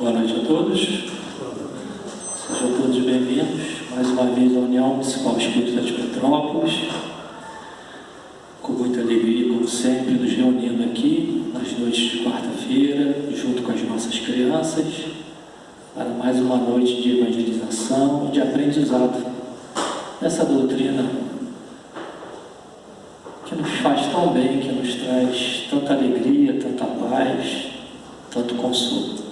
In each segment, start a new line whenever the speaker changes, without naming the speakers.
Boa noite a todos. Sejam todos bem-vindos mais uma vez à União Municipal Espírita de Petrópolis. Com muita alegria, como sempre, nos reunindo aqui nas noites de quarta-feira, junto com as nossas crianças, para mais uma noite de evangelização e de aprendizado dessa doutrina que nos faz tão bem, que nos traz tanta alegria, tanta paz, tanto consolo.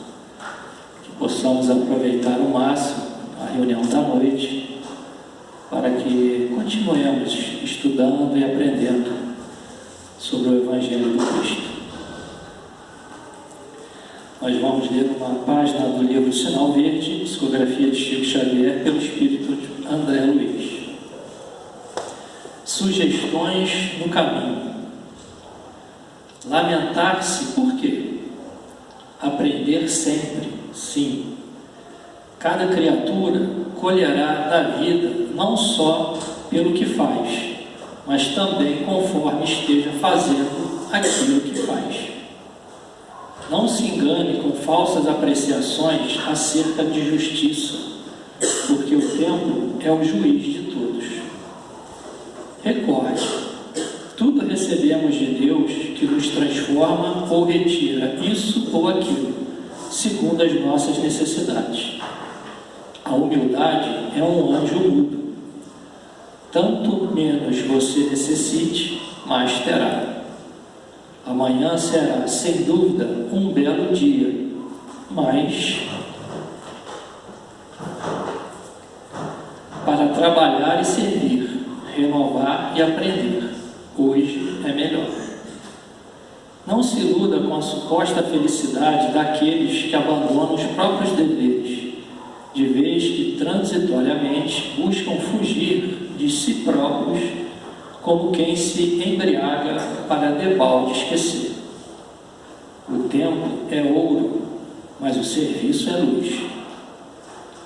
Que possamos aproveitar ao máximo a reunião da noite para que continuemos estudando e aprendendo sobre o Evangelho do Cristo. Nós vamos ler uma página do livro Sinal Verde, Psicografia de Chico Xavier, pelo Espírito de André Luiz. Sugestões no caminho. Lamentar-se por quê? Aprender sempre, sim. Cada criatura colherá da vida não só pelo que faz, mas também conforme esteja fazendo aquilo que faz. Não se engane com falsas apreciações acerca de justiça, porque o tempo é o juiz de todos. Recorde, tudo recebemos de Deus que nos transforma ou retira isso ou aquilo, segundo as nossas necessidades. A humildade é um anjo mudo. Tanto menos você necessite, mais terá. Amanhã será, sem dúvida, um belo dia, mas para trabalhar e servir, renovar e aprender, hoje é melhor. Não se iluda com a suposta felicidade daqueles que abandonam os próprios deveres, de vez que transitoriamente buscam fugir de si próprios, como quem se embriaga para debalde esquecer. O tempo é ouro, mas o serviço é luz.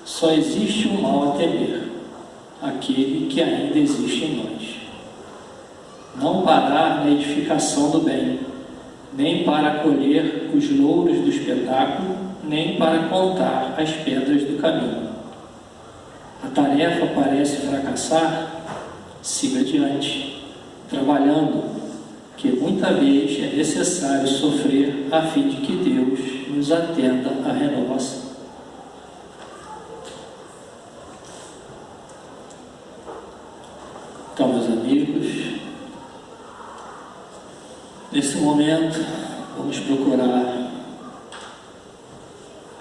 Só existe um mal a temer, aquele que ainda existe em nós. Não parar na edificação do bem, nem para colher os louros do espetáculo, nem para contar as pedras do caminho. A tarefa parece fracassar? Siga adiante, trabalhando, que muita vez é necessário sofrer a fim de que Deus nos atenda à renovação. Então, meus amigos, nesse momento, vamos procurar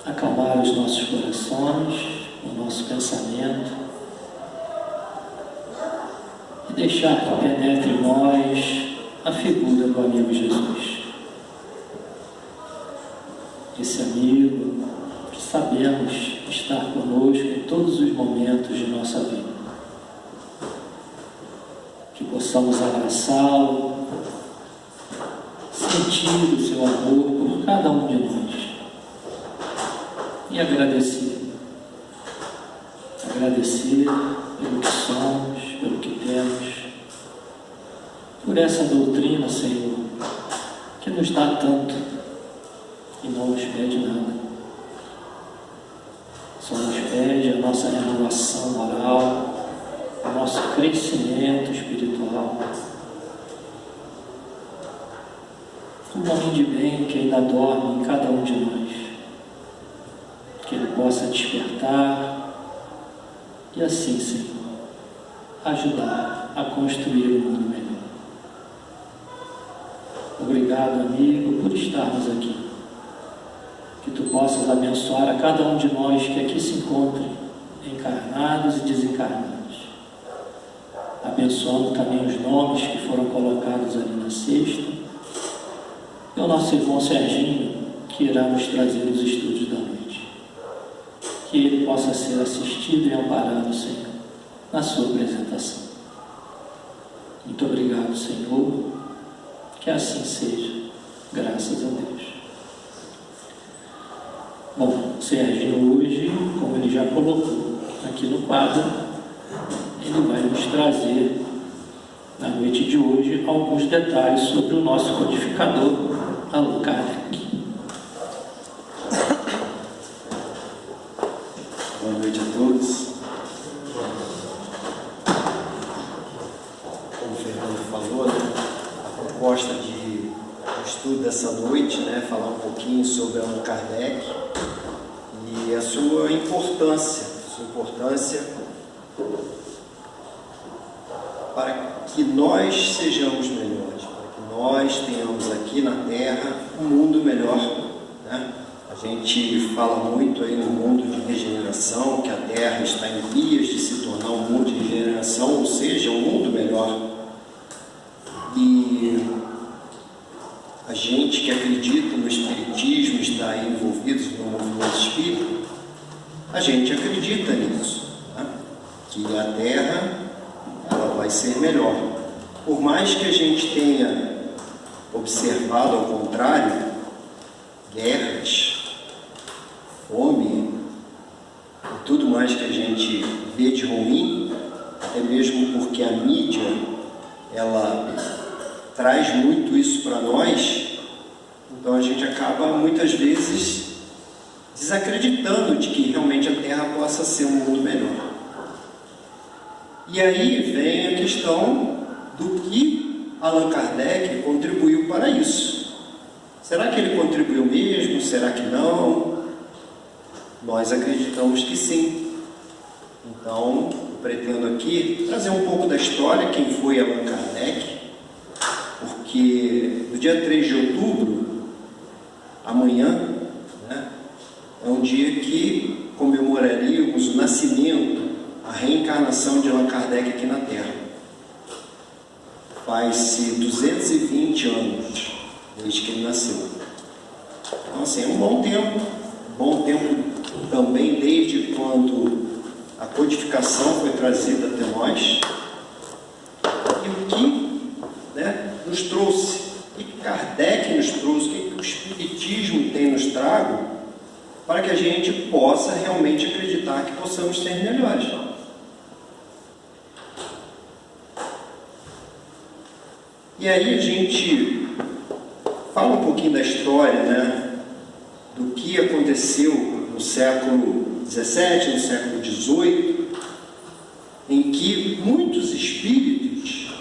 acalmar os nossos corações, o nosso pensamento, e deixar que penetre em nós a figura do amigo Jesus. Esse amigo que sabemos estar conosco em todos os momentos de nossa vida. Que possamos abraçá-lo, sentir o seu amor por cada um de nós e agradecer pelo que somos, pelo que temos, por essa doutrina, Senhor, que nos dá tanto e não nos pede nada. Só nos pede a nossa renovação moral, o nosso crescimento espiritual. O homem de bem que ainda dorme em cada um de nós, que ele possa despertar e assim, Senhor, ajudar a construir um mundo melhor. Obrigado, amigo, por estarmos aqui. Que tu possas abençoar a cada um de nós que aqui se encontrem, encarnados e desencarnados. Abençoando também os nomes que foram colocados ali na cesta. E o nosso irmão Serginho, que irá nos trazer os estudos da noite. Que ele possa ser assistido e amparado, Senhor, na sua apresentação. Muito obrigado, Senhor. Que assim seja. Graças a Deus. Bom, o Serginho hoje, como ele já colocou aqui no quadro, ele vai nos trazer, na noite de hoje, alguns detalhes sobre o nosso codificador, Allan Kardec.
falou, né? A proposta de estudo dessa noite, né? Falar um pouquinho sobre Allan Kardec e a sua importância para que nós sejamos melhores, para que nós tenhamos aqui na Terra um mundo melhor, né? A gente fala muito aí no mundo de regeneração, que a Terra está em vias de se tornar um mundo de regeneração, ou seja, um mundo melhor. E a gente que acredita no Espiritismo, está aí envolvido no movimento espírita, a gente acredita nisso, né? Que a Terra ela vai ser melhor. Por mais que a gente tenha observado ao contrário, guerras, fome e tudo mais que a gente vê de ruim, até mesmo porque a mídia ela traz muito isso para nós, então a gente acaba muitas vezes desacreditando de que realmente a Terra possa ser um mundo melhor. E aí vem a questão do que Allan Kardec contribuiu para isso. Será que ele contribuiu mesmo? Será que não? Nós acreditamos que sim. Então, eu pretendo aqui trazer um pouco da história, quem foi Allan Kardec, porque no dia 3 de outubro, amanhã, né, é um dia que comemoraríamos o nascimento, a reencarnação de Allan Kardec aqui na Terra. Faz-se 220 anos desde que ele nasceu. Então, assim, é um bom tempo também desde quando a codificação foi trazida até nós, e o que, né, nos trouxe, o que Kardec nos trouxe, o que o Espiritismo tem nos trago, para que a gente possa realmente acreditar que possamos ser melhores. E aí a gente fala um pouquinho da história, né, do que aconteceu no século XVII, no século XVIII, em que muitos espíritos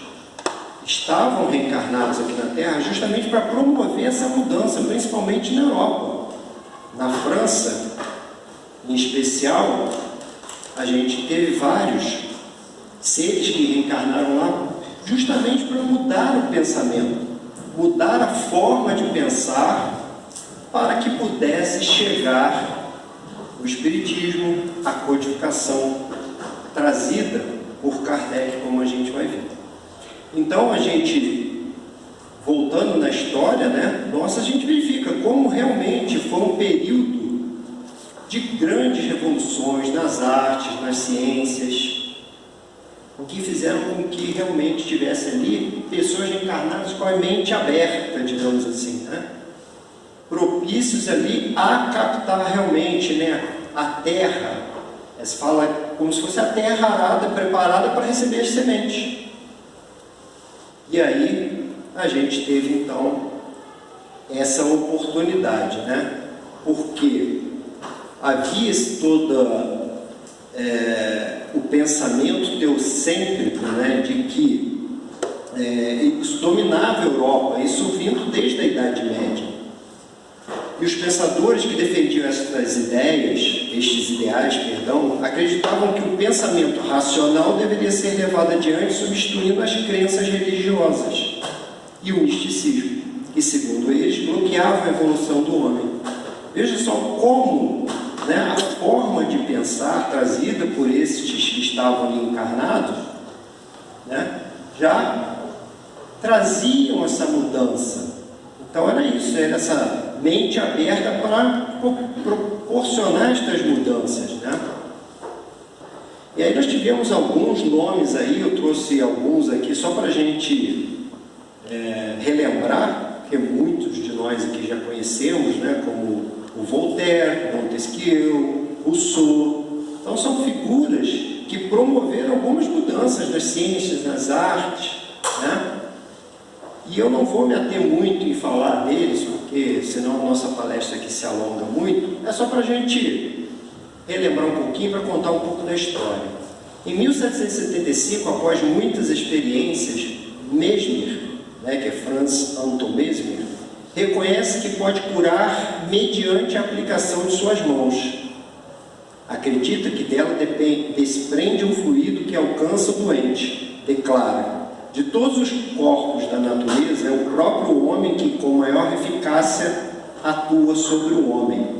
estavam reencarnados aqui na Terra justamente para promover essa mudança, principalmente na Europa. Na França, em especial, a gente teve vários seres que reencarnaram lá justamente para mudar o pensamento, mudar a forma de pensar, para que pudesse chegar o Espiritismo, a codificação trazida por Kardec, como a gente vai ver. Então, a gente, voltando na história, né, a gente verifica como realmente foi um período de grandes revoluções nas artes, nas ciências, o que fizeram com que realmente tivesse ali pessoas encarnadas com a mente aberta, digamos assim, né? Propícios ali a captar realmente, né, a terra. Se fala como se fosse a terra arada, preparada para receber as sementes. E aí a gente teve então essa oportunidade, né? Porque havia todo o pensamento teocêntrico, né, de que isso dominava a Europa, isso vindo desde a Idade Média. E os pensadores que defendiam essas ideias, estes ideais, acreditavam que o pensamento racional deveria ser levado adiante, substituindo as crenças religiosas e o misticismo, que, segundo eles, bloqueavam a evolução do homem. Veja só como, né, a forma de pensar trazida por estes que estavam ali encarnados, né, já traziam essa mudança. Então era isso, era essa mente aberta para proporcionar estas mudanças, né? E aí nós tivemos alguns nomes aí, eu trouxe alguns aqui só para a gente relembrar, porque muitos de nós aqui já conhecemos, né? Como o Voltaire, Montesquieu, Rousseau. Então são figuras que promoveram algumas mudanças nas ciências, nas artes, né? E eu não vou me ater muito em falar deles, porque senão a nossa palestra aqui se alonga muito. É só para a gente relembrar um pouquinho, para contar um pouco da história. Em 1775, após muitas experiências, mesmo que é Franz Anton Mesmer, reconhece que pode curar mediante a aplicação de suas mãos. Acredita que dela desprende um fluido que alcança o doente. Declara: de todos os corpos da natureza, é o próprio homem que com maior eficácia atua sobre o homem.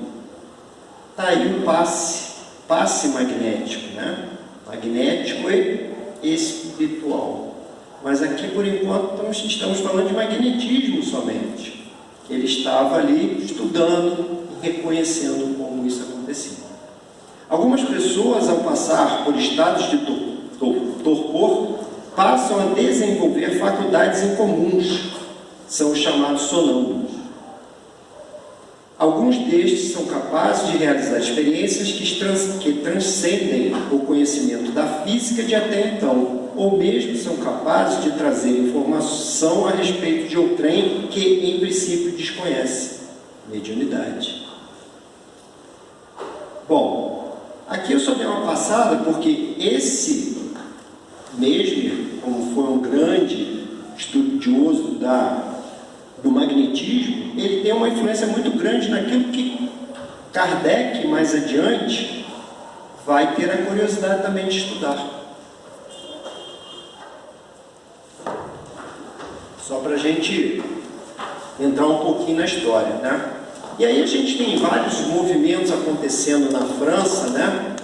Está aí o passe magnético, né? Magnético e espiritual. Mas aqui, por enquanto, estamos falando de magnetismo somente. Ele estava ali estudando e reconhecendo como isso acontecia. Algumas pessoas, ao passar por estados de torpor, passam a desenvolver faculdades incomuns. São os chamados sonâmbulos. Alguns destes são capazes de realizar experiências que transcendem o conhecimento da física de até então, ou mesmo são capazes de trazer informação a respeito de outrem que, em princípio, desconhece. Mediunidade. Bom, aqui eu só dei uma passada porque esse Mesmer, como foi um grande estudioso do magnetismo, ele tem uma influência muito grande naquilo que Kardec, mais adiante, vai ter a curiosidade também de estudar. Só para a gente entrar um pouquinho na história, né? E aí a gente tem vários movimentos acontecendo na França, né?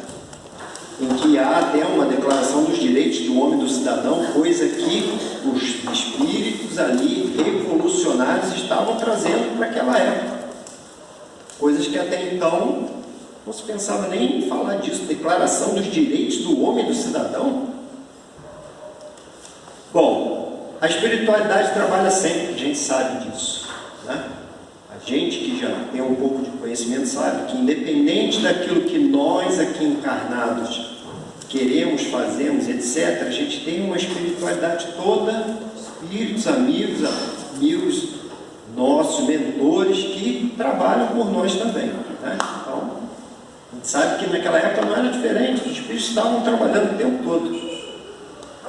Em que há até uma declaração dos direitos do homem e do cidadão, coisa que os espíritos ali revolucionários estavam trazendo para aquela época. Coisas que até então não se pensava nem em falar disso, declaração dos direitos do homem e do cidadão. Bom, a espiritualidade trabalha sempre, a gente sabe disso, né? A gente que já tem um pouco de conhecimento sabe que independente daquilo que nós aqui encarnados queremos, fazemos, etc., a gente tem uma espiritualidade toda, espíritos, amigos nossos, mentores, que trabalham por nós também, né? Então, a gente sabe que naquela época não era diferente, os espíritos estavam trabalhando o tempo todo.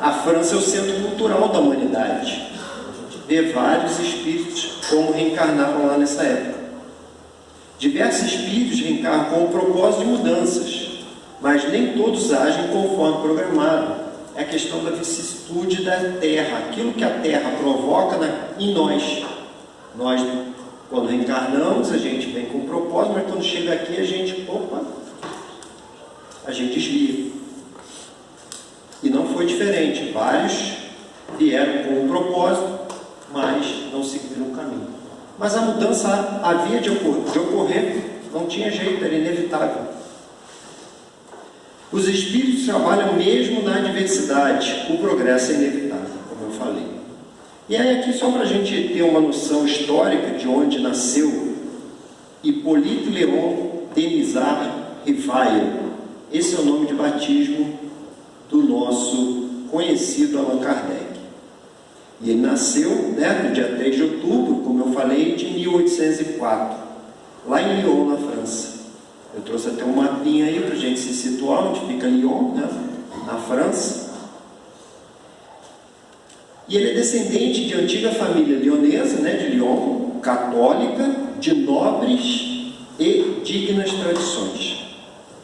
A França é o centro cultural da humanidade. A gente vê vários espíritos como reencarnaram lá nessa época. Diversos espíritos reencarnam com o propósito de mudanças, mas nem todos agem conforme programado. É a questão da vicissitude da Terra, aquilo que a Terra provoca em nós. Nós, quando reencarnamos, a gente vem com um propósito, mas quando chega aqui, a gente desvia. E não foi diferente. Vários vieram com um propósito, mas não seguiram o caminho. Mas a mudança havia de ocorrer, não tinha jeito, era inevitável. Os espíritos trabalham mesmo na adversidade, o progresso é inevitável, como eu falei. E aí aqui, só para a gente ter uma noção histórica de onde nasceu Hippolyte Léon Denisard Rivail. Esse é o nome de batismo do nosso conhecido Allan Kardec. E ele nasceu, né, no dia 3 de outubro, como eu falei, de 1804, lá em Lyon, na França. Eu trouxe até um mapinha aí para a gente se situar onde fica Lyon, né, na França. E ele é descendente de antiga família leonesa, né, de Lyon, católica, de nobres e dignas tradições.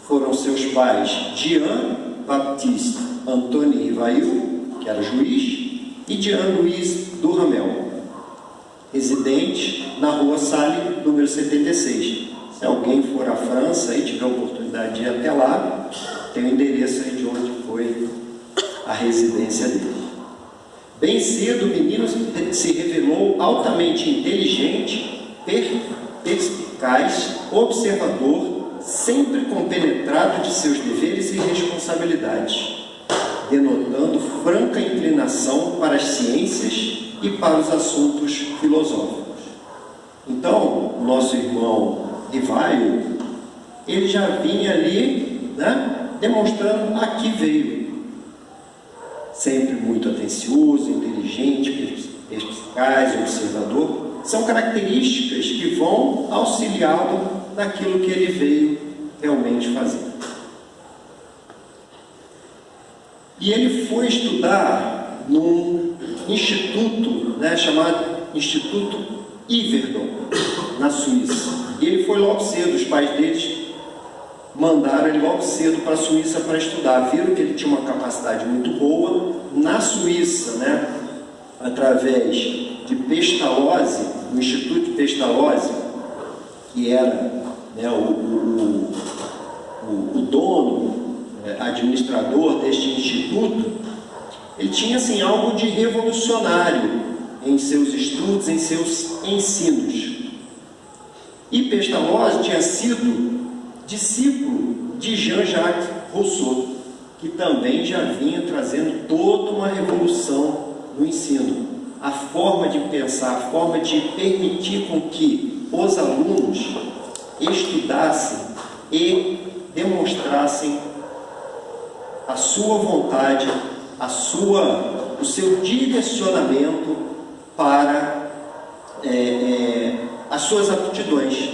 Foram seus pais Jean-Baptiste Antoine Rivail, que era juiz, e Jean-Louis Duhamel, residente na rua Salle, número 76. Se alguém for à França e tiver a oportunidade de ir até lá, tem o endereço aí de onde foi a residência dele. Bem cedo, o menino se revelou altamente inteligente, perspicaz, observador, sempre compenetrado de seus deveres e responsabilidades, denotando franca inclinação para as ciências e para os assuntos filosóficos. Então, o nosso irmão Rivail, ele já vinha ali, né, demonstrando a que veio. Sempre muito atencioso, inteligente, perspicaz, observador. São características que vão auxiliá-lo naquilo que ele veio realmente fazer. E ele foi estudar num instituto, né, chamado Instituto Yverdon, na Suíça. E ele foi logo cedo, os pais deles mandaram ele logo cedo para a Suíça para estudar. Viram que ele tinha uma capacidade muito boa. Na Suíça, né, através de Pestalozzi, o Instituto de Pestalozzi, que era, né, o dono, administrador deste instituto, ele tinha assim, algo de revolucionário em seus estudos, em seus ensinos. E Pestalozzi tinha sido discípulo de Jean-Jacques Rousseau, que também já vinha trazendo toda uma revolução no ensino. A forma de pensar, a forma de permitir com que os alunos estudassem e demonstrassem a sua vontade, o seu direcionamento para as suas aptidões.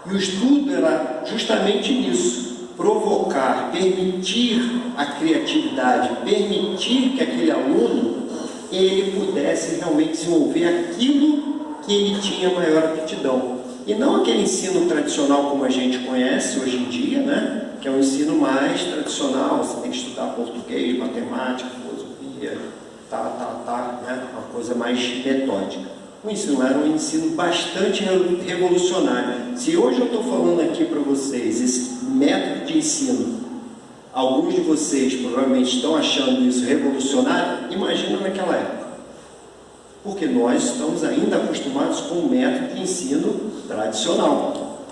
E o estudo era justamente nisso, provocar, permitir a criatividade, permitir que aquele aluno ele pudesse realmente desenvolver aquilo que ele tinha maior aptidão. E não aquele ensino tradicional como a gente conhece hoje em dia, né? Que é um ensino mais tradicional, você tem que estudar português, matemática, filosofia, né? Uma coisa mais metódica. O ensino era um ensino bastante revolucionário. Se hoje eu estou falando aqui para vocês esse método de ensino, alguns de vocês provavelmente estão achando isso revolucionário, imagina naquela época. Porque nós estamos ainda acostumados com o método de ensino tradicional.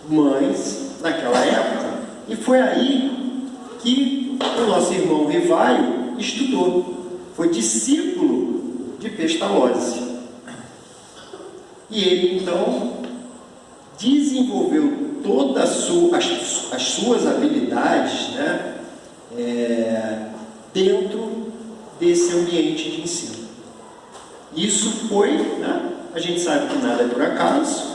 Mas, naquela época, e foi aí que o nosso irmão Rivaio estudou. Foi discípulo de Pestalozzi. E ele, então, desenvolveu todas as suas habilidades, né, dentro desse ambiente de ensino. Isso foi, né, a gente sabe que nada é por acaso,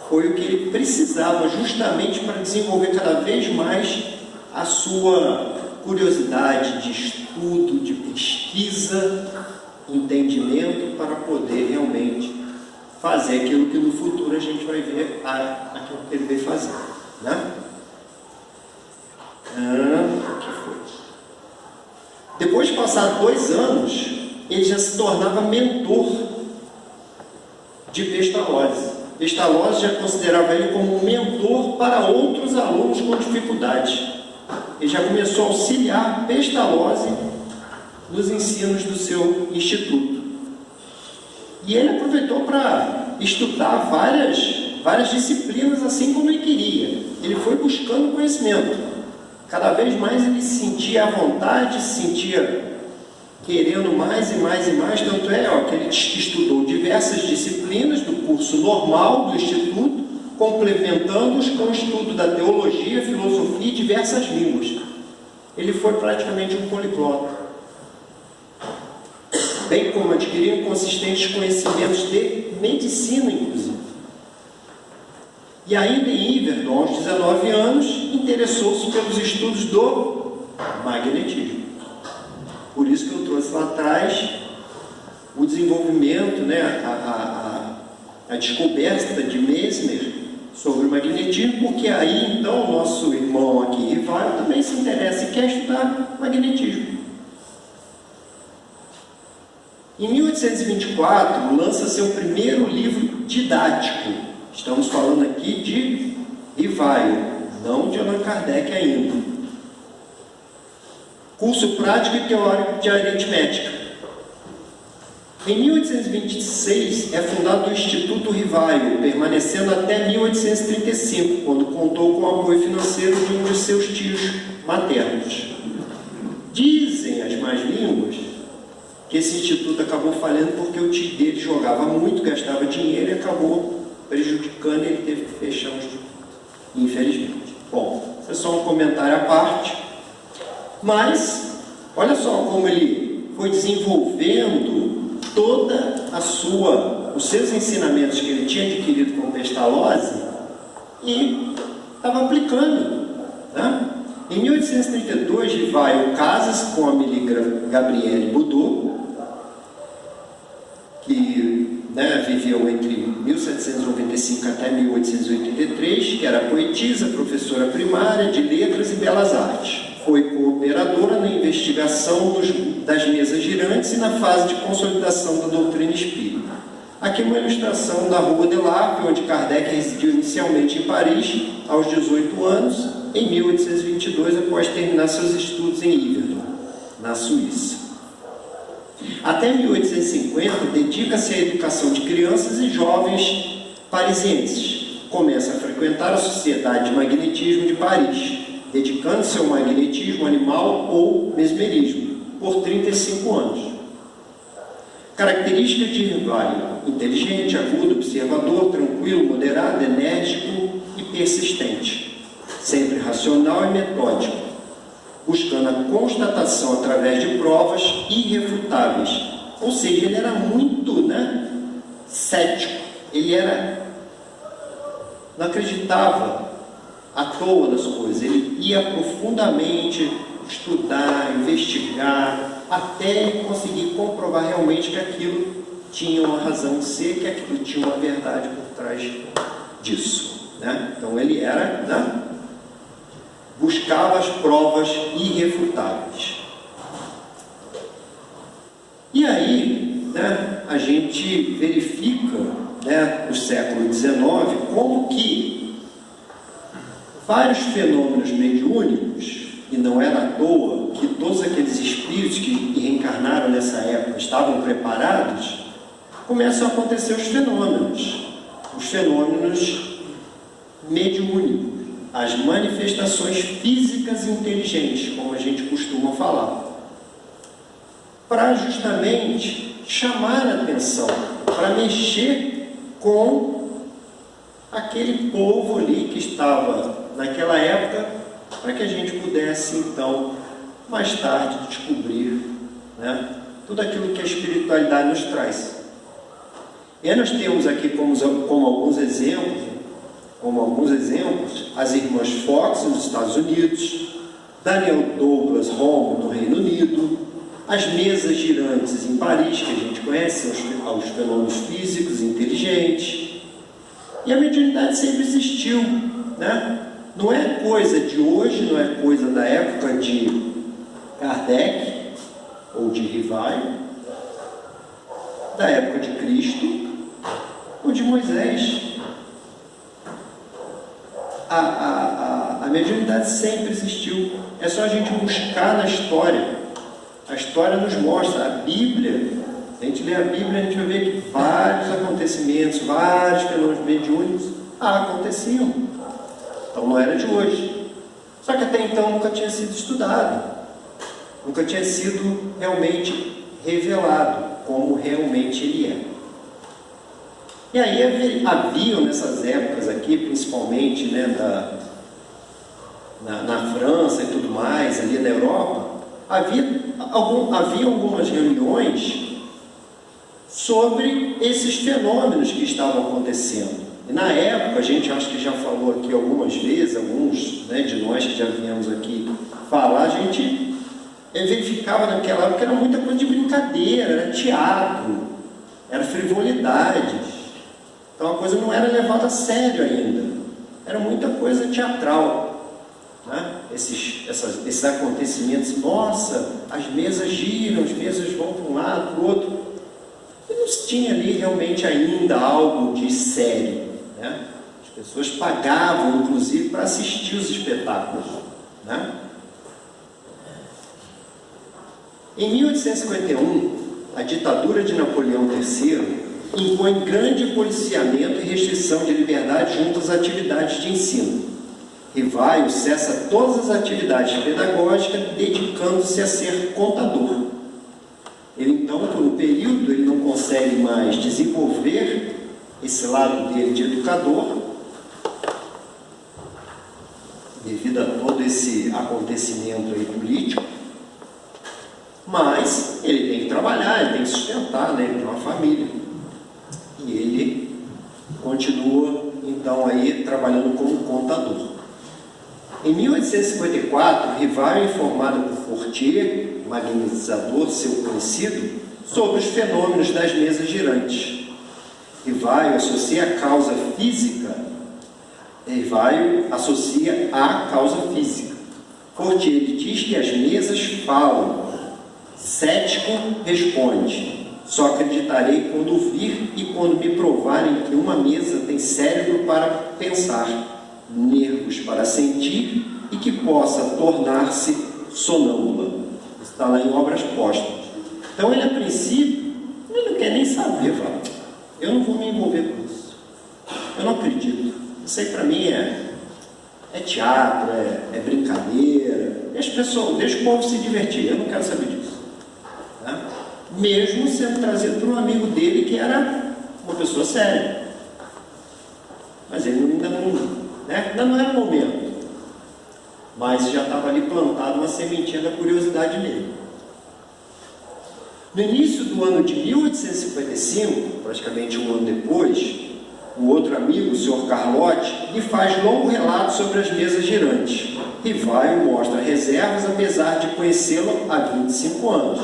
foi o que ele precisava justamente para desenvolver cada vez mais a sua curiosidade de estudo, de pesquisa, entendimento, para poder realmente fazer aquilo que no futuro a gente vai ver aquilo que ele veio fazer, né? O que foi? Depois de passar 2 anos, ele já se tornava mentor de Pestalozzi. Pestalozzi já considerava ele como um mentor para outros alunos com dificuldades. Ele já começou a auxiliar Pestalozzi nos ensinos do seu instituto. E ele aproveitou para estudar várias disciplinas assim como ele queria. Ele foi buscando conhecimento. Cada vez mais ele se sentia à vontade, se sentia querendo mais e mais e mais. Tanto que ele estudou diversas disciplinas do curso normal do Instituto, complementando-os com o estudo da teologia, filosofia e diversas línguas. Ele foi praticamente um poliglota, bem como adquirindo consistentes conhecimentos de medicina, inclusive. E ainda em Yverdon, aos 19 anos, interessou-se pelos estudos do magnetismo. Por isso que eu trouxe lá atrás o desenvolvimento, né, a descoberta de Mesmer sobre o magnetismo, porque aí, então, o nosso irmão aqui, Rivaio, também se interessa e quer estudar magnetismo. Em 1824, lança seu primeiro livro didático. Estamos falando aqui de Rivaio, não de Allan Kardec ainda. Curso prático e teórico de aritmética. Em 1826, é fundado o Instituto Rivaio, permanecendo até 1835, quando contou com o apoio financeiro de um de seus tios maternos. Dizem as más línguas que esse instituto acabou falhando porque o tio dele jogava muito, gastava dinheiro e acabou prejudicando, e ele teve que fechar o instituto, infelizmente. Bom, isso é só um comentário à parte, mas olha só como ele foi desenvolvendo toda os seus ensinamentos que ele tinha adquirido com Pestalozzi e estava aplicando, né? Em 1832, Rivaio casa-se com a Amélie Gabrielle Boudot entre 1795 até 1883, que era poetisa, professora primária de letras e belas artes. Foi cooperadora na investigação das mesas girantes e na fase de consolidação da doutrina espírita. Aqui uma ilustração da Rua de l'Arc, onde Kardec residiu inicialmente em Paris, aos 18 anos, em 1822, após terminar seus estudos em Yverdon, na Suíça. Até 1850, dedica-se à educação de crianças e jovens parisienses. Começa a frequentar a Sociedade de Magnetismo de Paris, dedicando-se ao magnetismo animal ou mesmerismo, por 35 anos. Características de Rivaio: inteligente, agudo, observador, tranquilo, moderado, enérgico e persistente, sempre racional e metódico, buscando a constatação através de provas irrefutáveis. Ou seja, ele era muito cético, ele não acreditava à toa nas coisas, ele ia profundamente estudar, investigar, até ele conseguir comprovar realmente que aquilo tinha uma razão de ser, que aquilo tinha uma verdade por trás disso. Então ele buscava as provas irrefutáveis. E aí, a gente verifica, no século XIX, como que vários fenômenos mediúnicos, e não era à toa que todos aqueles espíritos que reencarnaram nessa época estavam preparados, começam a acontecer os fenômenos mediúnicos, as manifestações físicas inteligentes, como a gente costuma falar, para justamente chamar a atenção, para mexer com aquele povo ali que estava naquela época, para que a gente pudesse então mais tarde descobrir tudo aquilo que a espiritualidade nos traz. E aí nós temos aqui como alguns exemplos, as irmãs Fox nos Estados Unidos, Daniel Douglas Home no Reino Unido, as mesas girantes em Paris, que a gente conhece, os fenômenos físicos inteligentes. E a mediunidade sempre existiu, Não é coisa de hoje, não é coisa da época de Kardec ou de Rivaio, da época de Cristo ou de Moisés. A mediunidade sempre existiu. É só a gente buscar na história. A história nos mostra, a Bíblia, se a gente lê a Bíblia, a gente vai ver que vários acontecimentos, vários fenômenos mediúnicos aconteciam. Então não era de hoje. Só que até então nunca tinha sido estudado, nunca tinha sido realmente revelado como realmente ele é. E aí haviam nessas épocas aqui, principalmente na França e tudo mais, ali na Europa, havia algumas reuniões sobre esses fenômenos que estavam acontecendo. E na época, a gente acho que já falou aqui algumas vezes, alguns de nós que já viemos aqui falar, a gente verificava naquela época que era muita coisa de brincadeira, era teatro, era frivolidades. Então a coisa não era levada a sério ainda, era muita coisa teatral. Esses acontecimentos, nossa, as mesas giram, as mesas vão para um lado, para o outro. E não se tinha ali realmente ainda algo de sério. As pessoas pagavam, inclusive, para assistir os espetáculos. Em 1851, a ditadura de Napoleão III impõe grande policiamento e restrição de liberdade junto às atividades de ensino. Rivaio cessa todas as atividades pedagógicas, dedicando-se a ser contador. Ele, então, por um período, ele não consegue mais desenvolver esse lado dele de educador, devido a todo esse acontecimento aí político, mas ele tem que trabalhar, ele tem que sustentar, ele tem uma família. E ele continua, então, aí trabalhando como contador. Em 1854, Rivaio é informado por Fortier, magnetizador seu conhecido, sobre os fenômenos das mesas girantes. Rivaio associa a causa física, Rivaio associa a causa física, porque ele diz que as mesas falam, cético responde, só acreditarei quando vir e quando me provarem que uma mesa tem cérebro para pensar, nervos para sentir e que possa tornar-se sonâmbula. Está lá em Obras Póstumas. Então ele, a princípio, ele não quer nem saber, fala, eu não vou me envolver com isso, eu não acredito, isso aí para mim é teatro, é brincadeira, deixa o povo se divertir, eu não quero saber disso, né? Mesmo sendo trazido por um amigo dele que era uma pessoa séria, mas ele ainda não era o momento, mas já estava ali plantada uma sementinha da curiosidade nele. No início do ano de 1855, praticamente um ano depois, um outro amigo, o Sr. Carlotti, lhe faz longo relato sobre as mesas girantes. Rivaio mostra reservas, apesar de conhecê-lo há 25 anos.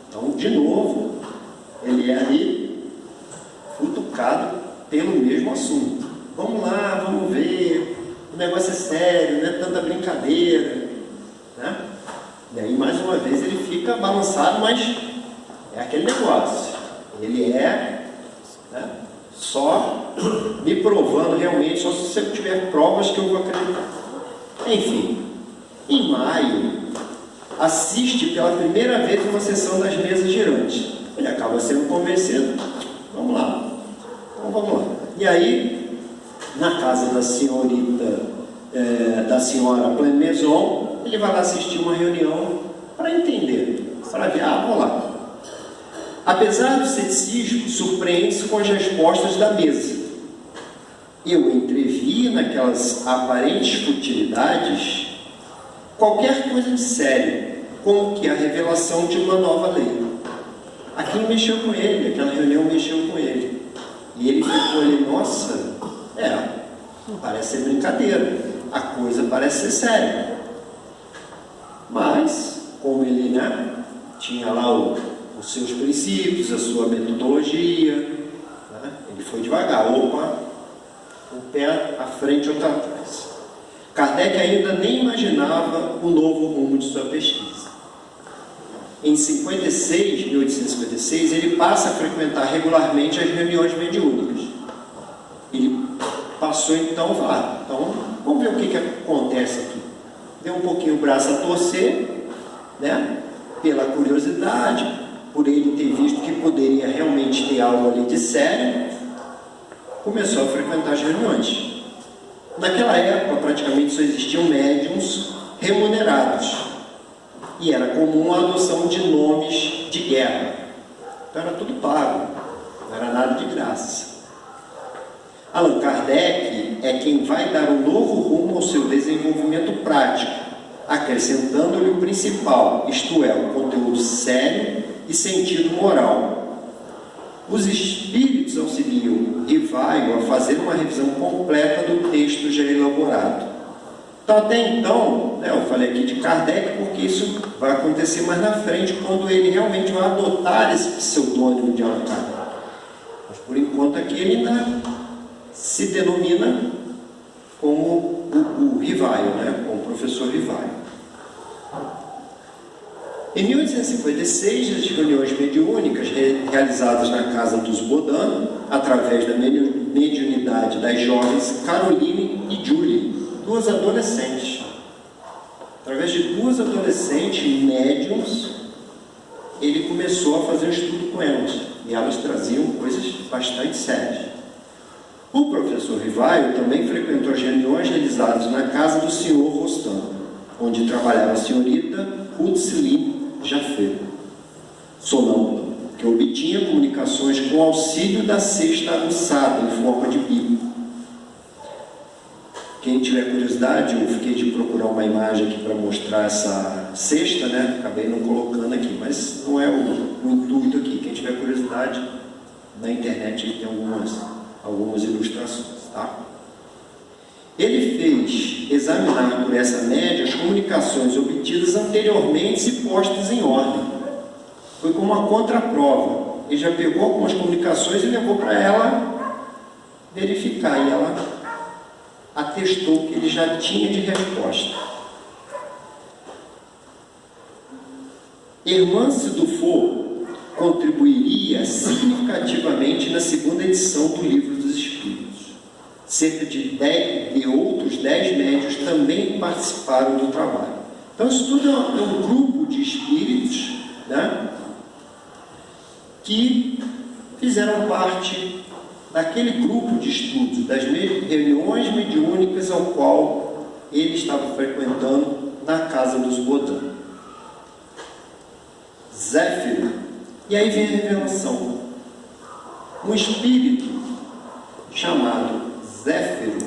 Então, de novo, ele é ali futucado pelo mesmo assunto. Vamos lá, vamos ver, o negócio é sério, não é tanta brincadeira, né? E aí, mais uma vez, ele fica balançado, mas é aquele negócio, ele só me provando realmente, só se você tiver provas que eu vou acreditar. Enfim, em maio, assiste pela primeira vez uma sessão das mesas girantes. Ele acaba sendo convencido, vamos lá, então vamos lá. E aí, na casa da senhorita, da senhora Plemeson, ele vai lá assistir uma reunião para entender, para ver, vou lá. Apesar do ceticismo, surpreende-se com as respostas da mesa. Eu entrevi naquelas aparentes futilidades qualquer coisa de sério, como que a revelação de uma nova lei. Aquilo mexeu com ele, aquela reunião mexeu com ele. E ele ficou ali, nossa, não parece ser brincadeira, a coisa parece ser séria. Mas, como ele tinha lá os seus princípios, a sua metodologia, ele foi devagar, um pé à frente e outro atrás. Kardec ainda nem imaginava o novo rumo de sua pesquisa. Em 1856, ele passa a frequentar regularmente as reuniões mediúnicas. Ele passou então a falar, então vamos ver o que acontece aqui. Deu um pouquinho o braço a torcer, pela curiosidade, por ele ter visto que poderia realmente ter algo ali de sério, começou a frequentar as reuniões. Naquela época, praticamente só existiam médiums remunerados, e era comum a adoção de nomes de guerra. Então era tudo pago, não era nada de graça. Allan Kardec é quem vai dar um novo rumo ao seu desenvolvimento prático, acrescentando-lhe o principal, isto é, o conteúdo sério e sentido moral. Os espíritos auxiliam Rivaio a fazer uma revisão completa do texto já elaborado. Então, até então, eu falei aqui de Kardec porque isso vai acontecer mais na frente, quando ele realmente vai adotar esse pseudônimo de Allan Kardec. Mas por enquanto aqui ele ainda se denomina como o Rivaio, como o professor Rivaio. Em 1856, as reuniões mediúnicas realizadas na casa dos Bodano, através da mediunidade das jovens Caroline e Julie, duas adolescentes. Através de duas adolescentes médiums, ele começou a fazer um estudo com elas, e elas traziam coisas bastante sérias. O professor Rivaio também frequentou as reuniões realizadas na casa do senhor Rostand, onde trabalhava a senhorita Ruth Jaffé, sonâmbula, que obtinha comunicações com o auxílio da cesta aguçada em forma de bico. Quem tiver curiosidade, eu fiquei de procurar uma imagem aqui para mostrar essa cesta, acabei não colocando aqui, mas não é o intuito aqui. Quem tiver curiosidade, na internet ele tem algumas ilustrações, tá? Ele fez examinar por essa média as comunicações obtidas anteriormente e postas em ordem. Foi como uma contraprova. ele já pegou algumas comunicações e levou para ela verificar, e ela atestou que ele já tinha de resposta. Hermance Dufour contribuiria significativamente na segunda edição do Livro dos Espíritos. Cerca de outros 10 médiuns também participaram do trabalho. Então, isso tudo é um grupo de espíritos, né, que fizeram parte daquele grupo de estudos, das reuniões mediúnicas ao qual ele estava frequentando na casa dos Bodhan. Zéfiro, e aí vem a revelação. Um espírito chamado Zéfiro,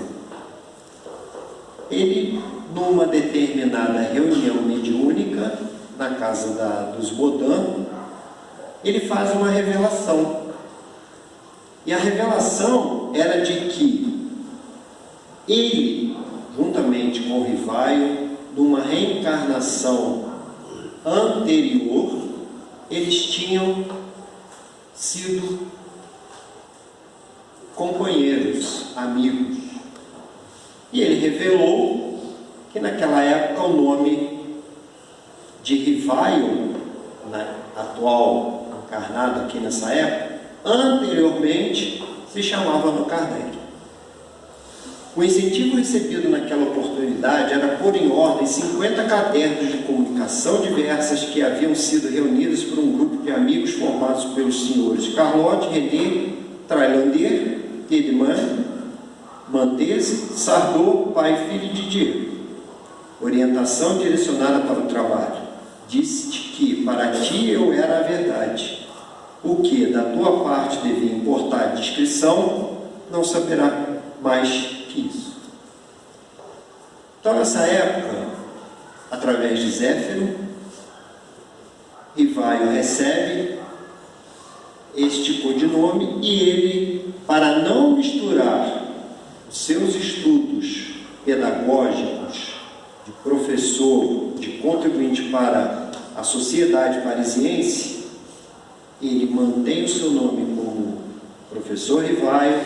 ele, numa determinada reunião mediúnica na casa dos Bodhan, ele faz uma revelação. E a revelação era de que ele, juntamente com o Rivaio, numa reencarnação anterior, eles tinham sido companheiros, amigos. E ele revelou que naquela época o nome de Rivaio, atual encarnado aqui nessa época, anteriormente se chamava Allan Kardec. O incentivo recebido naquela oportunidade era pôr em ordem 50 cadernos de comunicação diversas que haviam sido reunidos por um grupo de amigos formados pelos senhores Carlotte, René, Trailander, Tedman, Mantese, Sardô, pai e filho de Didier. Orientação direcionada para o trabalho. Disse-te que para ti eu era a verdade. O que da tua parte devia importar discrição, não saberá mais que isso. Então, nessa época, através de Zéfiro, Rivaio recebe este codinome e ele, para não misturar os seus estudos pedagógicos de professor, de contribuinte para a sociedade parisiense, ele mantém o seu nome como professor Rivaio,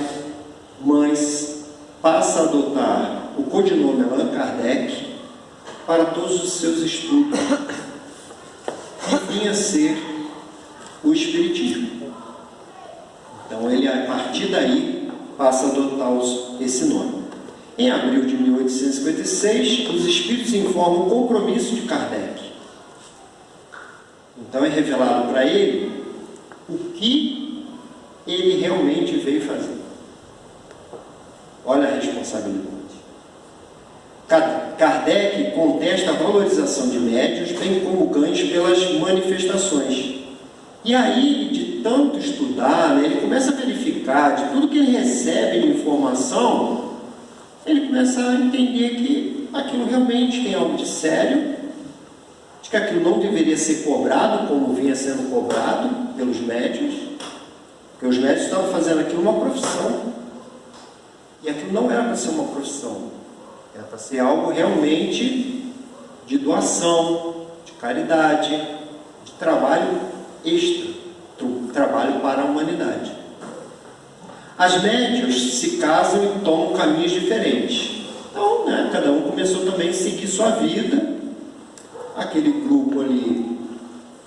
mas passa a adotar o codinome Allan Kardec para todos os seus estudos, que vinha a ser o Espiritismo. Então ele, a partir daí, passa a adotar esse nome. Em abril de 1856, os Espíritos informam o compromisso de Kardec. Então é revelado para ele o que ele realmente veio fazer. Olha a responsabilidade. Kardec contesta a valorização de médiuns, bem como ganhos pelas manifestações. E aí, de tanto estudar, né, ele começa a verificar de tudo que ele recebe de informação, ele começa a entender que aquilo realmente tem algo de sério, de que aquilo não deveria ser cobrado como vinha sendo cobrado pelos médiuns, porque os médiuns estavam fazendo aquilo uma profissão. E aquilo não era para ser uma profissão, era para ser algo realmente de doação, de caridade, de trabalho extra, trabalho para a humanidade. As médiuns se casam e tomam caminhos diferentes. Então, né, cada um começou também a seguir sua vida. Aquele grupo ali,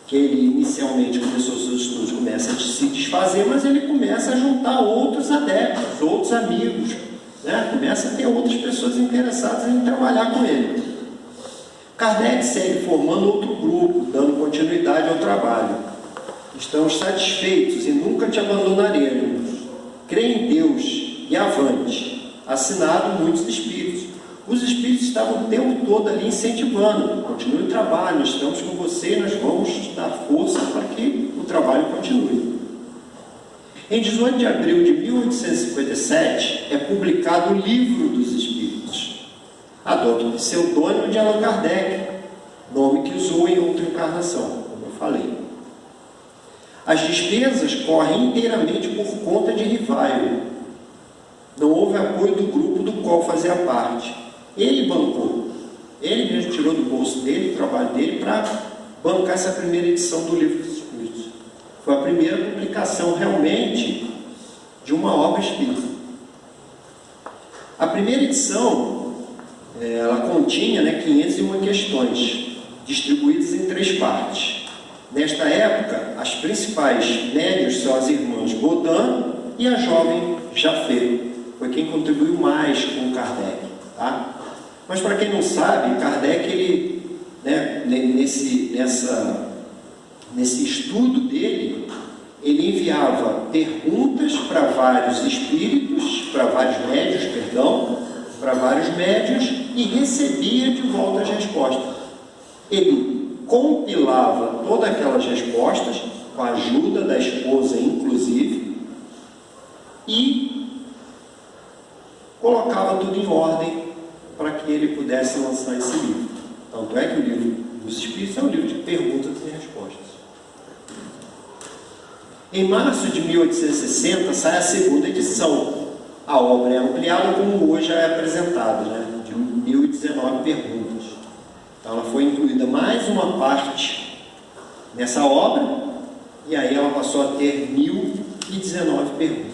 que ele inicialmente começou seus estudos, começa a se desfazer, mas ele começa a juntar outros adeptos, outros amigos, né? Começa a ter outras pessoas interessadas em trabalhar com ele. Kardec segue formando outro grupo, dando continuidade ao trabalho. Estamos satisfeitos e nunca te abandonaremos. Crê em Deus e avante. Assinado muitos espíritos. Os espíritos estavam o tempo todo ali incentivando. Continue o trabalho, nós estamos com você, nós vamos dar força para que o trabalho continue. Em 18 de abril de 1857 é publicado o Livro dos Espíritos. Adota o pseudônimo de Allan Kardec, nome que usou em outra encarnação, como eu falei. As despesas correm inteiramente por conta de Rivaio. Não houve apoio do grupo do qual fazia parte. Ele bancou. Ele mesmo tirou do bolso dele, do trabalho dele, para bancar essa primeira edição do Livro dos Espíritos. Foi a primeira publicação realmente de uma obra espírita. A primeira edição, ela continha 501 questões, distribuídas em 3 partes. Nesta época, as principais médiuns são as irmãs Baudin e a jovem Jafé. Foi quem contribuiu mais com Kardec. Tá? Mas para quem não sabe, Kardec, ele, nesse estudo dele, ele enviava perguntas para vários espíritos, para vários médiuns, e recebia de volta as respostas. Ele compilava todas aquelas respostas, com a ajuda da esposa inclusive, e colocava tudo em ordem para que ele pudesse lançar esse livro. Tanto é que o livro dos Espíritos é um livro de perguntas e respostas. Em março de 1860 sai a segunda edição. A obra é ampliada como hoje é apresentada, de 1019 perguntas. Então ela foi incluída mais uma parte nessa obra, e aí ela passou a ter 1019 perguntas.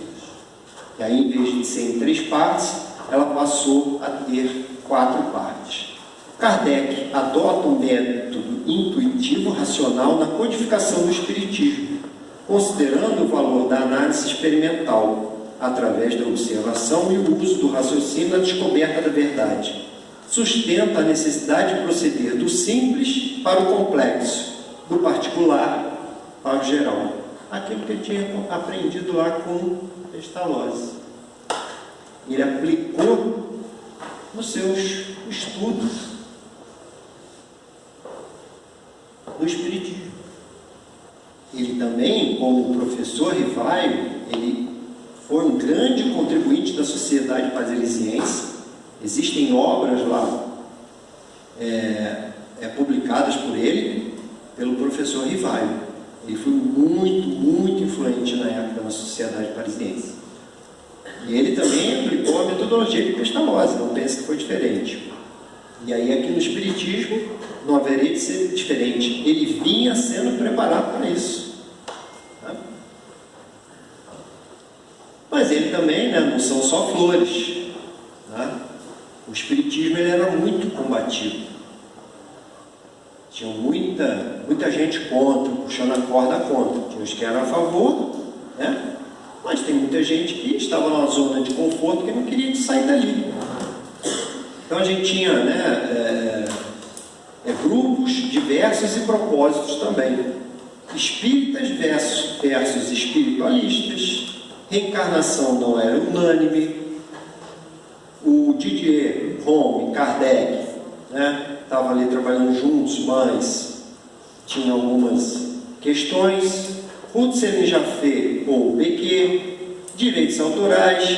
E aí, em vez de ser em 3 partes, ela passou a ter 4 partes. Kardec adota um método intuitivo racional na codificação do Espiritismo, considerando o valor da análise experimental, através da observação e o uso do raciocínio na descoberta da verdade. Sustenta a necessidade de proceder do simples para o complexo, do particular para o geral. Aquilo que ele tinha aprendido lá com Pestalozzi. Ele aplicou nos seus estudos no Espiritismo. Ele também, como professor Rivaio, ele foi um grande contribuinte da Sociedade Parisiense. Existem obras lá publicadas por ele, pelo professor Rivaio. Ele foi muito influente na época na Sociedade Parisiense. E ele também aplicou a metodologia de Pestalozzi, não pense que foi diferente. E aí aqui no Espiritismo não haveria de ser diferente. Ele vinha sendo preparado para isso. Tá? Mas ele também, não são só flores. Tá? O Espiritismo ele era muito combativo. Tinha muita gente contra, puxando a corda contra. Tinha os que eram a favor, mas tem muita gente que estava numa zona de conforto que não queria sair dali. Então a gente tinha grupos diversos e propósitos também. Espíritas versus espiritualistas. Reencarnação não era unânime. O Didier, Rome, Kardec, estavam ali trabalhando juntos, mas tinha algumas questões. Husserl e Jafé ou Bequet, direitos autorais.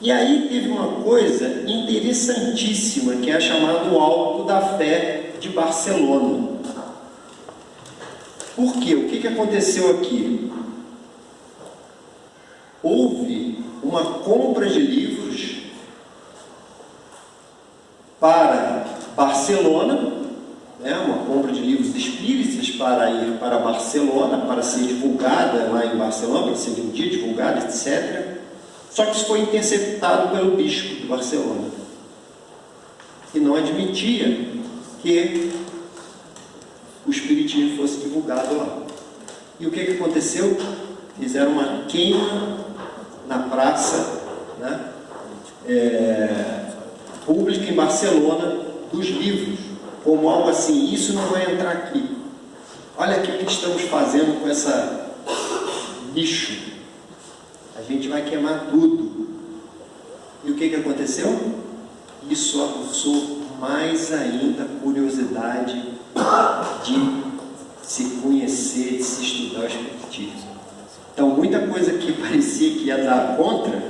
E aí teve uma coisa interessantíssima, que é chamado Alto da Fé de Barcelona. Por quê? O que aconteceu aqui? Houve uma compra de livros para Barcelona, uma compra de livros espíritas para ir para Barcelona, para ser divulgada lá em Barcelona, para ser vendida, divulgada, etc. Só que isso foi interceptado pelo bispo de Barcelona, que não admitia que o espiritismo fosse divulgado lá. E o que aconteceu? Fizeram uma queima na praça pública em Barcelona dos livros, como algo assim: isso não vai entrar aqui. Olha aqui o que estamos fazendo com essa lixo. A gente vai queimar tudo. E o que aconteceu? Isso aguçou mais ainda a curiosidade de se conhecer, de se estudar o espiritismo. Então, muita coisa que parecia que ia dar contra,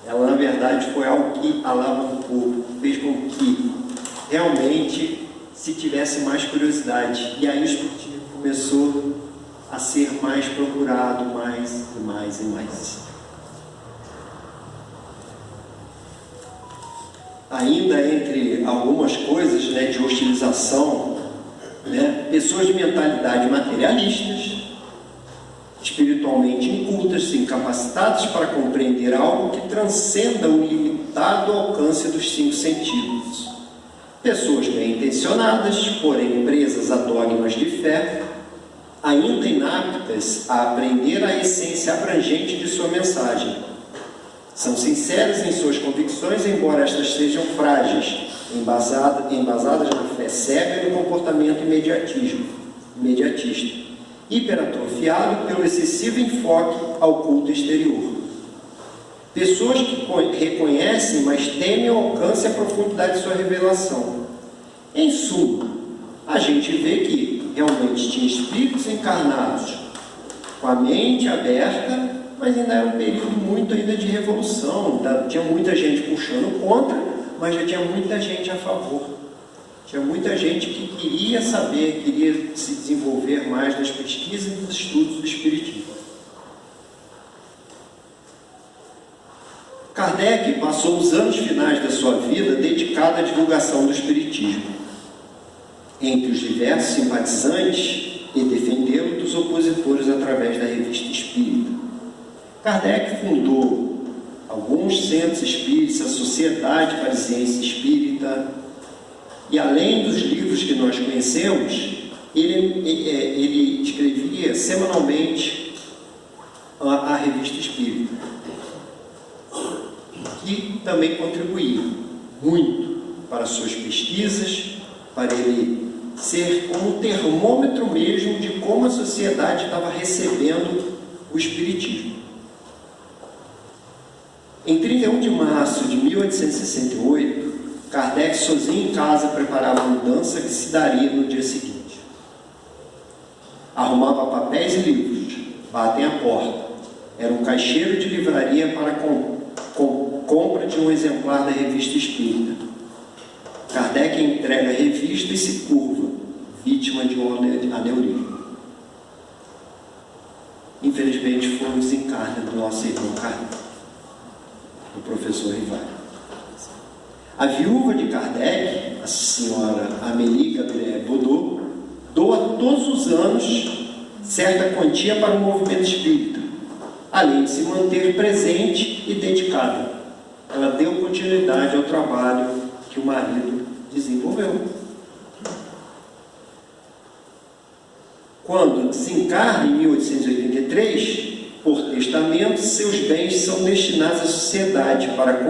ela na verdade foi algo que alavancou, fez com que realmente se tivesse mais curiosidade. E aí o espiritismo começou a ser mais procurado, mais e mais e mais. Ainda entre algumas coisas de hostilização, pessoas de mentalidade materialistas, espiritualmente incultas, incapacitadas para compreender algo que transcenda o limitado alcance dos 5 sentidos. Pessoas bem intencionadas, porém presas a dogmas de fé, ainda inaptas a aprender a essência abrangente de sua mensagem. São sinceras em suas convicções, embora estas sejam frágeis, embasadas na fé cega e no comportamento imediatista, hiperatrofiado pelo excessivo enfoque ao culto exterior. Pessoas que reconhecem, mas temem o alcance e a profundidade de sua revelação. Em suma, a gente vê que realmente tinha espíritos encarnados com a mente aberta, mas ainda era um período muito ainda de revolução. Tinha muita gente puxando contra, mas já tinha muita gente a favor. Tinha muita gente que queria saber, queria se desenvolver mais nas pesquisas e nos estudos do espiritismo. Kardec passou os anos finais da sua vida dedicado à divulgação do espiritismo, entre os diversos simpatizantes e defendê-lo dos opositores através da Revista Espírita. Kardec fundou alguns centros espíritas, a Sociedade Parisiense Espírita, e além dos livros que nós conhecemos, ele escrevia semanalmente a Revista Espírita, que também contribuía muito para suas pesquisas, para ele ser como um termômetro mesmo de como a sociedade estava recebendo o espiritismo. Em 31 de março de 1868, Kardec, sozinho em casa, preparava a mudança que se daria no dia seguinte. Arrumava papéis e livros, batem à porta. Era um caixeiro de livraria para compra de um exemplar da Revista Espírita. Kardec entrega a revista e se curva, vítima de um aneurisma. Infelizmente, foi um desencarne do nosso irmão Kardec, do professor Rivaio. A viúva de Kardec, a senhora Amélie Gabrielle Baudot, doa todos os anos certa quantia para o movimento espírita, além de se manter presente e dedicada. Ela deu continuidade ao trabalho que o marido desenvolveu. Quando desencarna em 1883, por testamento, seus bens são destinados à sociedade para a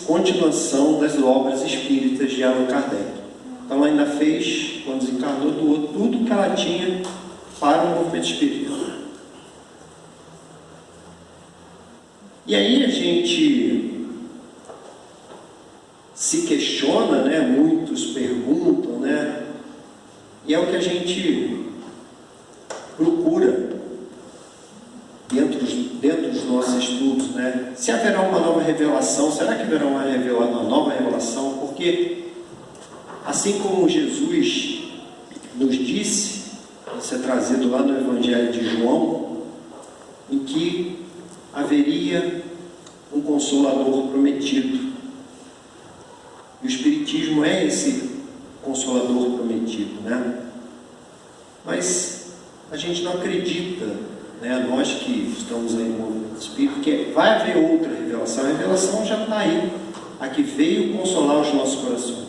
continuação das obras espíritas de Allan Kardec. Então ela ainda fez, quando desencarnou, doou tudo que ela tinha para o movimento espírita. E aí a gente se questiona, né? Muitos perguntam, né? E é o que a gente procura dentro dos nossos estudos, né? Se haverá uma nova revelação, será que haverá uma nova revelação? Porque, assim como Jesus nos disse, isso é trazido lá no Evangelho de João, em que haveria um Consolador prometido. E o Espiritismo é esse Consolador prometido, né? Mas a gente não acredita, né? Nós que estamos aí no movimento espírita, que vai haver outra revelação. A revelação já está aí, a que veio consolar os nossos corações.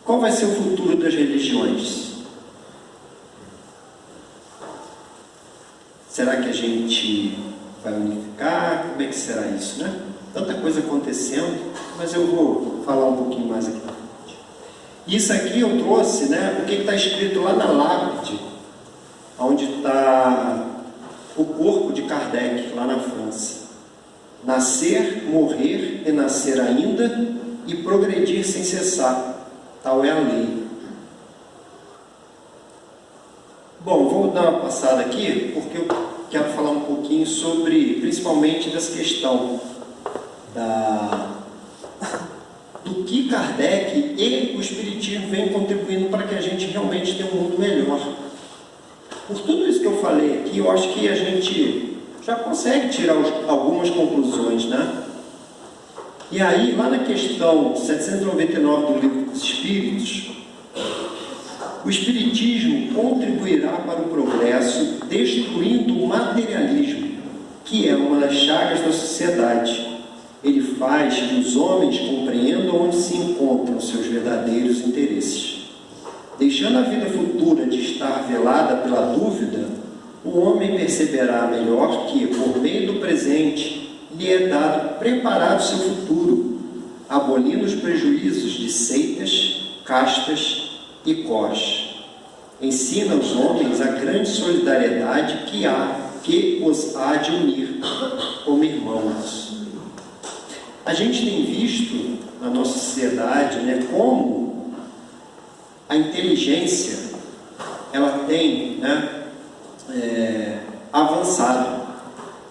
Qual vai ser o futuro das religiões? Será que a gente vai unificar? Como é que será isso, né? Tanta coisa acontecendo, mas eu vou falar um pouquinho mais aqui. Isso aqui eu trouxe, né? O que está escrito lá na lápide, onde está o corpo de Kardec, lá na França. Nascer, morrer, renascer ainda e progredir sem cessar. Tal é a lei. Bom, vou dar uma passada aqui, porque eu quero falar um pouquinho sobre, principalmente, dessa questão do que Kardec e o Espiritismo vem contribuindo para que a gente realmente tenha um mundo melhor. Por tudo isso que eu falei aqui, eu acho que a gente já consegue tirar algumas conclusões, né? E aí, lá na questão 799 do Livro dos Espíritos, O Espiritismo contribuirá para o progresso, destruindo o materialismo, que é uma das chagas da sociedade. Ele faz que os homens compreendam onde se encontram seus verdadeiros interesses. Deixando a vida futura de estar velada pela dúvida, o homem perceberá melhor que, por meio do presente, lhe é dado preparar o seu futuro, abolindo os prejuízos de seitas, castas e cós. Ensina aos homens a grande solidariedade que os há de unir como irmãos. A gente tem visto na nossa sociedade, como a inteligência ela tem avançado.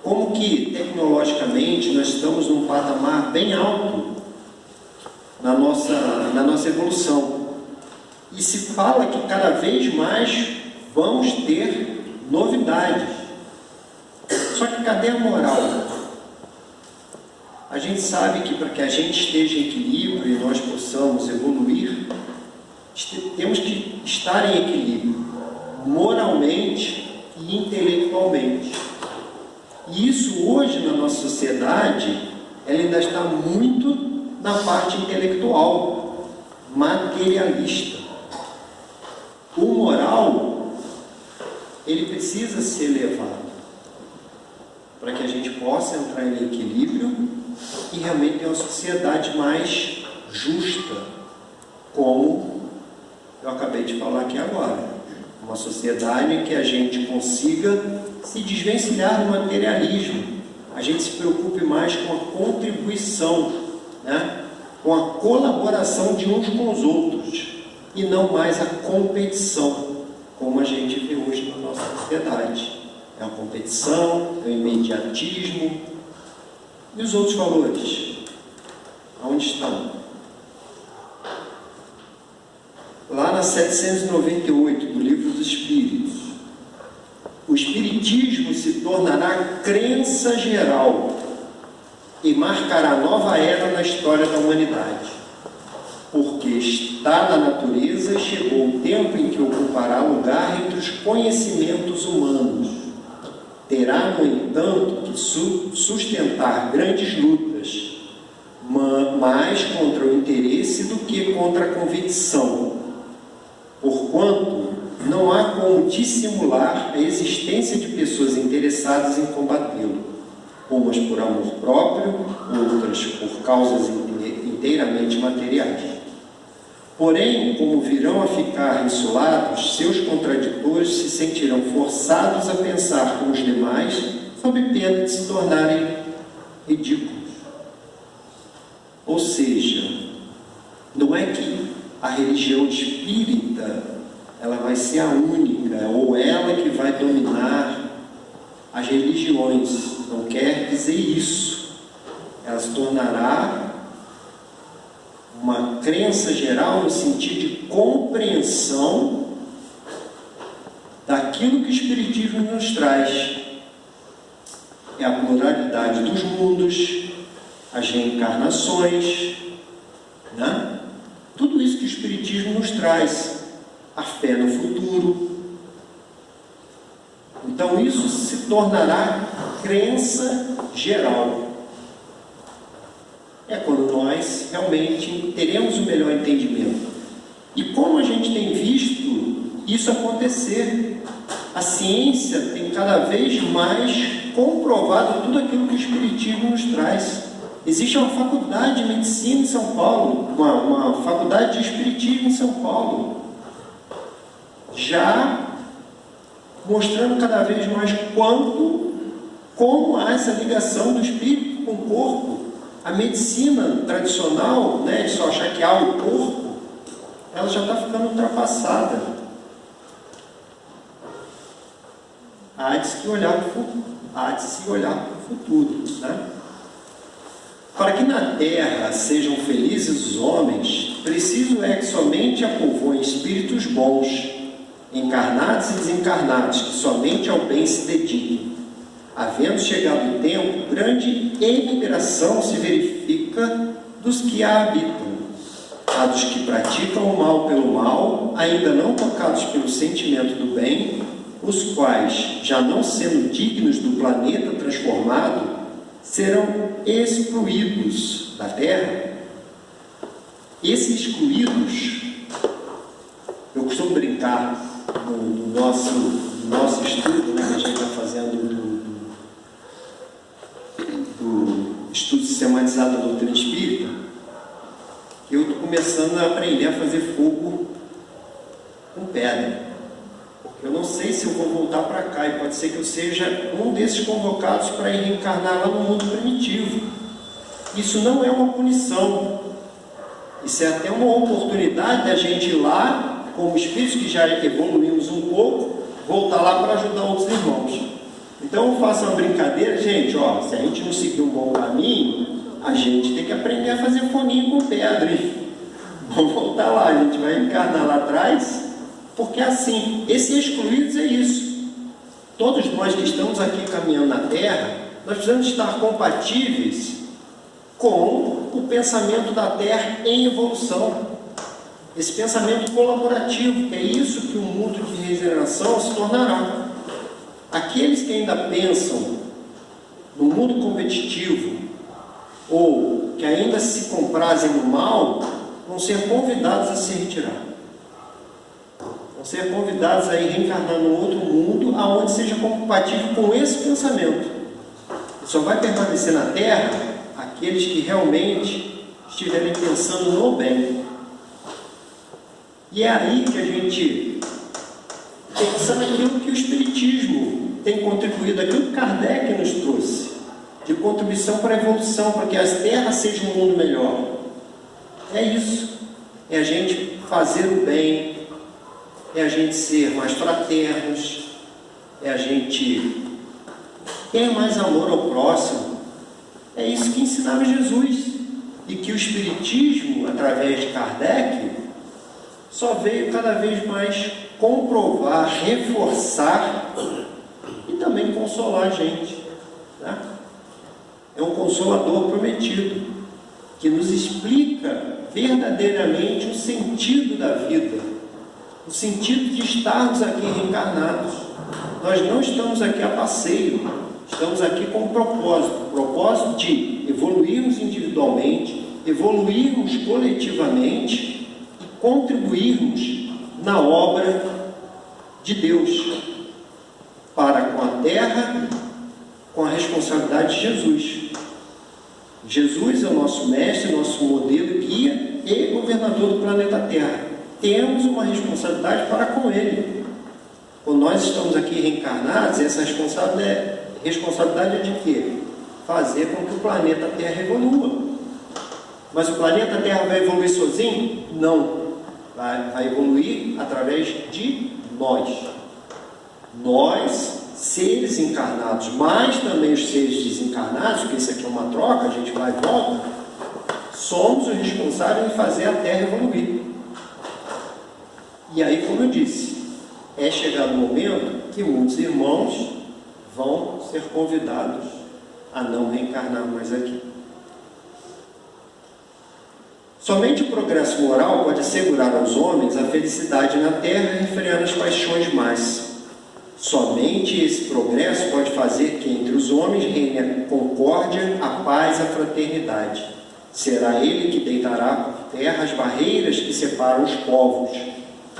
Como que tecnologicamente nós estamos num patamar bem alto na nossa evolução. E se fala que cada vez mais vamos ter novidades. Só que cadê a moral? A gente sabe que para que a gente esteja em equilíbrio e nós possamos evoluir, temos que estar em equilíbrio, moralmente e intelectualmente. E isso hoje na nossa sociedade, ela ainda está muito na parte intelectual, materialista. O moral, ele precisa ser elevado para que a gente possa entrar em equilíbrio e realmente ter uma sociedade mais justa, como eu acabei de falar aqui agora. Uma sociedade em que a gente consiga se desvencilhar do materialismo, a gente se preocupe mais com a contribuição, com a colaboração de uns com os outros, e não mais a competição, como a gente vê hoje na nossa sociedade. É a competição, é o imediatismo. E os outros valores? Aonde estão? Lá na 798 do Livro dos Espíritos, o Espiritismo se tornará crença geral e marcará nova era na história da humanidade, porque está na natureza e chegou o tempo em que ocupará lugar entre os conhecimentos humanos. Terá, no entanto, que sustentar grandes lutas, mais contra o interesse do que contra a convicção, porquanto não há como dissimular a existência de pessoas interessadas em combatê-lo, umas por amor próprio, outras por causas inteiramente materiais. Porém, como virão a ficar insulados, seus contraditores se sentirão forçados a pensar como os demais, sob pena de se tornarem ridículos. Ou seja, não é que a religião espírita ela vai ser a única, ou ela que vai dominar as religiões. Não quer dizer isso. Ela se tornará uma crença geral no sentido de compreensão daquilo que o Espiritismo nos traz. É a pluralidade dos mundos, as reencarnações, tudo isso que o Espiritismo nos traz, a fé no futuro. Então isso se tornará crença geral. É quando nós realmente teremos o melhor entendimento. E como a gente tem visto isso acontecer, a ciência tem cada vez mais comprovado tudo aquilo que o Espiritismo nos traz. Existe uma faculdade de medicina em São Paulo, uma faculdade de Espiritismo em São Paulo, já mostrando cada vez mais como há essa ligação do espírito com o corpo. A medicina tradicional, de só achar que há o corpo, ela já está ficando ultrapassada. Há de se olhar para o futuro. Para que na terra sejam felizes os homens, preciso é que somente a povoem espíritos bons, encarnados e desencarnados, que somente ao bem se dediquem. Havendo chegado o tempo, grande emigração se verifica dos que a habitam. a dos que praticam o mal pelo mal, ainda não tocados pelo sentimento do bem, os quais, já não sendo dignos do planeta transformado, serão excluídos da terra. Esses excluídos, eu costumo brincar no nosso estudo, né, que a gente está fazendo do estudo sistematizado da doutrina espírita, eu estou começando a aprender a fazer fogo com pedra. Eu não sei se eu vou voltar para cá, e pode ser que eu seja um desses convocados para ir reencarnar lá no mundo primitivo. Isso não é uma punição, isso é até uma oportunidade da gente ir lá, como espíritos que já evoluímos um pouco, voltar lá para ajudar outros irmãos. Então eu faço uma brincadeira, gente, ó, se a gente não seguir um bom caminho, a gente tem que aprender a fazer foninho com pedra, hein? Vamos voltar lá, a gente vai encarnar lá atrás. Porque assim, esses excluídos é isso. Todos nós que estamos aqui caminhando na Terra, nós precisamos estar compatíveis com o pensamento da Terra em evolução. Esse pensamento colaborativo, que é isso que o mundo de regeneração se tornará. Aqueles que ainda pensam no mundo competitivo ou que ainda se comprazem no mal, vão ser convidados a se retirar. Ser convidados a ir reencarnar no outro mundo, aonde seja compatível com esse pensamento. Só vai permanecer na Terra aqueles que realmente estiverem pensando no bem. E é aí que a gente pensa naquilo que o Espiritismo tem contribuído, aquilo que Kardec nos trouxe, de contribuição para a evolução, para que a Terra seja um mundo melhor. É isso. É a gente fazer o bem, é a gente ser mais fraternos, é a gente ter mais amor ao próximo. É isso que ensinava Jesus, e que o Espiritismo, através de Kardec, só veio cada vez mais comprovar, reforçar e também consolar a gente, né? É um consolador prometido, que nos explica verdadeiramente o sentido da vida, o sentido de estarmos aqui reencarnados. Nós não estamos aqui a passeio, estamos aqui com um propósito, o propósito de evoluirmos individualmente, evoluirmos coletivamente e contribuirmos na obra de Deus, para com a Terra, com a responsabilidade de Jesus. Jesus é o nosso mestre, nosso modelo, guia e governador do planeta Terra. Temos uma responsabilidade para com Ele. Quando nós estamos aqui reencarnados, essa responsabilidade é de quê? Fazer com que o planeta Terra evolua. Mas o planeta Terra vai evoluir sozinho? Não. Vai evoluir através de nós. Nós, seres encarnados, mas também os seres desencarnados, porque isso aqui é uma troca, a gente vai e volta, somos os responsáveis em fazer a Terra evoluir. E aí, como eu disse, é chegado o momento que muitos irmãos vão ser convidados a não reencarnar mais aqui. Somente o progresso moral pode assegurar aos homens a felicidade na Terra, refreando as paixões más. Somente esse progresso pode fazer que entre os homens reine a concórdia, a paz, a fraternidade. Será ele que deitará por terra as barreiras que separam os povos,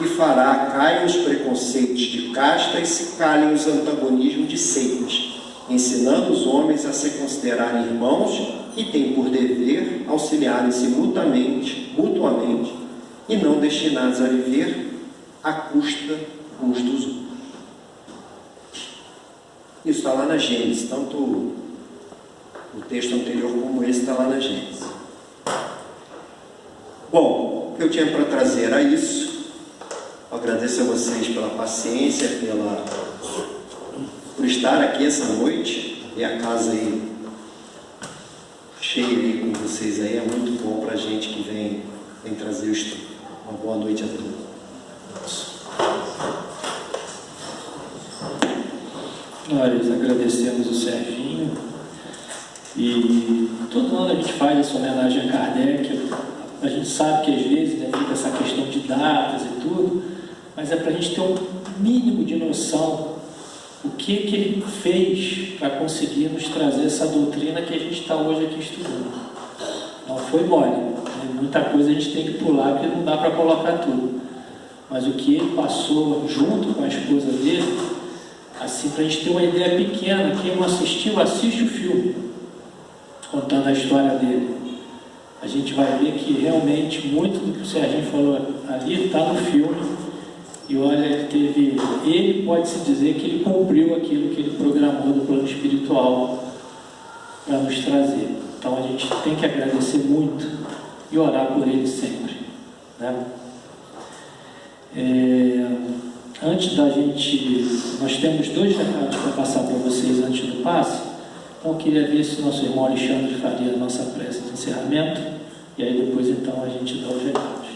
e fará caiam os preconceitos de casta e se calem os antagonismos de seitas, ensinando os homens a se considerarem irmãos e têm por dever auxiliarem-se mutuamente e não destinados a viver à custa uns dos outros. Isso está lá na Gênesis, tanto o texto anterior como esse está lá na Gênesis. Bom, o que eu tinha para trazer era isso. Agradeço a vocês pela paciência, por estar aqui essa noite, e a casa aí cheia aí com vocês aí, é muito bom para a gente que vem trazer o estudo. Uma boa noite a todos.
Nós agradecemos o Serginho, e todo ano a gente faz essa homenagem a Kardec, a A gente sabe que às vezes, né, fica essa questão de datas e tudo, mas é para a gente ter um mínimo de noção o que ele fez para conseguir nos trazer essa doutrina que a gente está hoje aqui estudando. Não foi mole, né? Muita coisa a gente tem que pular porque não dá para colocar tudo. Mas o que ele passou junto com a esposa dele, assim, para a gente ter uma ideia pequena, quem não assistiu, assiste o filme, contando a história dele. A gente vai ver que realmente muito do que o Serginho falou ali está no filme. E olha, ele pode-se dizer que ele cumpriu aquilo que ele programou do plano espiritual para nos trazer. Então a gente tem que agradecer muito e orar por ele sempre, né? Antes da gente, nós temos 2 recados para passar para vocês antes do passe. Então eu queria ver se o nosso irmão Alexandre faria a nossa prece de encerramento, e aí depois então a gente dá os recados.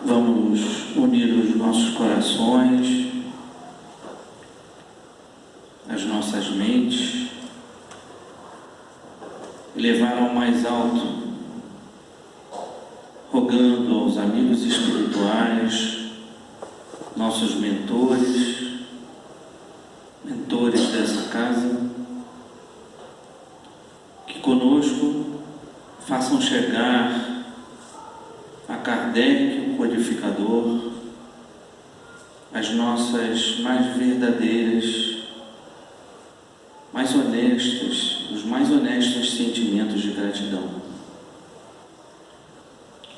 Vamos unir os nossos corações, as nossas mentes, e levar ao mais alto, rogando aos amigos espirituais, nossos mentores dessa casa, que conosco façam chegar a Kardec, o codificador, as nossas mais verdadeiras, mais honestas, os mais honestos sentimentos de gratidão.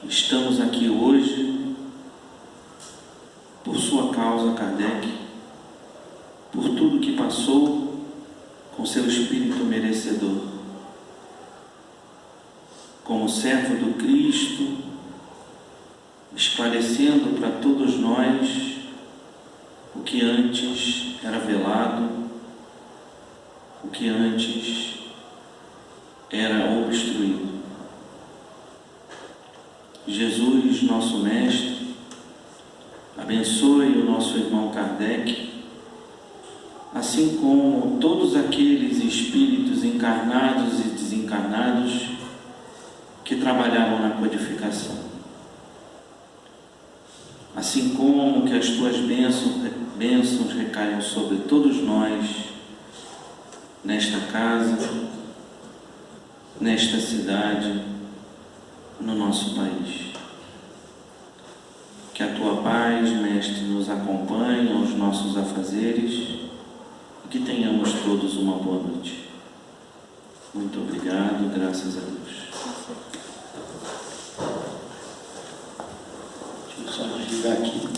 Estamos aqui hoje por sua causa, Kardec, por tudo que passou com seu espírito merecedor. Como servo do Cristo, esclarecendo para todos nós o que antes era velado, o que antes era obstruído. Jesus, nosso Mestre, abençoe o nosso irmão Kardec, assim como todos aqueles espíritos encarnados e desencarnados que trabalharam na codificação. Assim como que as tuas bênçãos recaiam sobre todos nós, nesta casa, nesta cidade, no nosso país. Que a tua paz, Mestre, nos acompanhe aos nossos afazeres e que tenhamos todos uma boa noite. Muito obrigado, graças a Deus.
Deixa eu só desligar aqui.